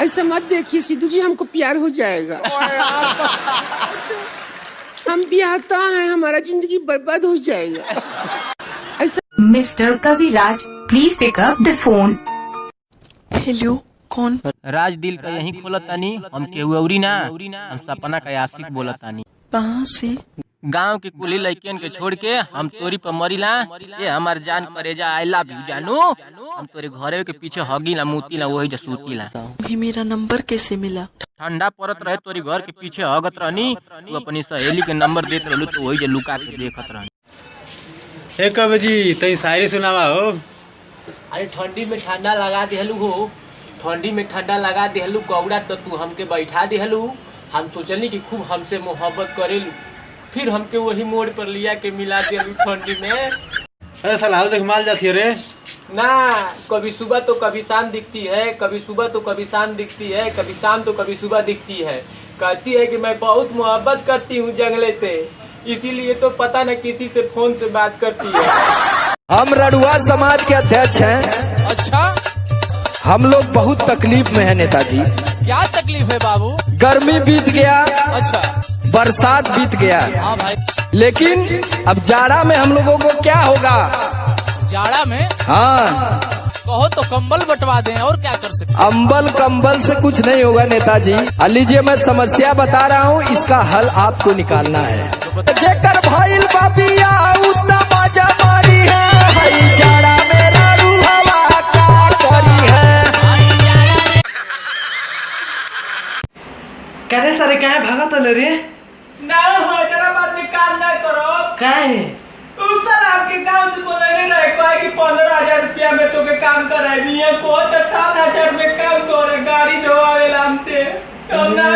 ऐसा मत देखिए सिद्धू जी, हमको प्यार हो जाएगा। हम ब्याहता हैं, हमारा जिंदगी बर्बाद हो जाएगा। ऐसा mister Kaviraj, please pick up the phone. Hello, कौन? राज दिल का यही खोलतानी, हम केहू अउरी ना, हम सपना का आशिक बोलतानी। कहाँ से? गांव के कुली लड़कियन के छोड़ के हम तोरी पर मरीला। ये हमार जान करेजा, आई लव यू जानू। हम तोरे घरे के पीछे हगीला मुतीला, वही जो सूतीला। भी मेरा नंबर कैसे मिला? ठंडा पड़त रहे तोरी घर के पीछे हगत रहनी, तू अपनी सहेली के नंबर देत रहलू, तो वही जो लुका के देखत रहनी। हे कवि जी, तई शायरी सुनावा हो। अरे ठंडी में ठंडा लगा दिहलू हो, ठंडी में ठंडा लगा दिहलू कौड़ा, तो तू हमके बैठा दिहलू। हम सोचनी कि खूब हमसे मोहब्बत करेलू, फिर हमके वही मोड़ पर लिया के मिला दिहलू ठंडी में। अरे सलाह देख माल जाती है रे ना, कभी सुबह तो कभी शाम दिखती है, कभी सुबह तो कभी शाम दिखती है, कभी शाम तो कभी सुबह दिखती है। कहती है कि मैं बहुत मोहब्बत करती हूँ जंगले से, इसीलिए तो पता न किसी से फोन से बात करती है। हम रड़ुआ समाज के अध्यक्ष हैं। अच्छा, हम लोग बहुत तकलीफ में है नेताजी। क्या तकलीफ है बाबू? गर्मी बीत गया, अच्छा, बरसात बीत गया, हाँ भाई। लेकिन अब जाड़ा में हम लोगों को क्या होगा? जाड़ा में? हाँ, कहो तो कंबल बंटवा दें, और क्या कर सकते? अम्बल कंबल से कुछ नहीं होगा नेताजी। लीजिए मैं समस्या बता रहा हूँ, इसका हल आपको निकालना है। जेकर भाईल बापिया उतना बाजा मारी है, हई जाड़ा मेरा रूहवा का करी है। करे सारे काहे भागत हले रे? ना हैदराबाद में काम ना करो। काहे? उस साल आपके गांव से बोलने रहे कोई कि 15,000 रुपया में तो के काम कराए, मियां को तो 7,000 में काम करे, गाड़ी धोआवे हमसे, हम ना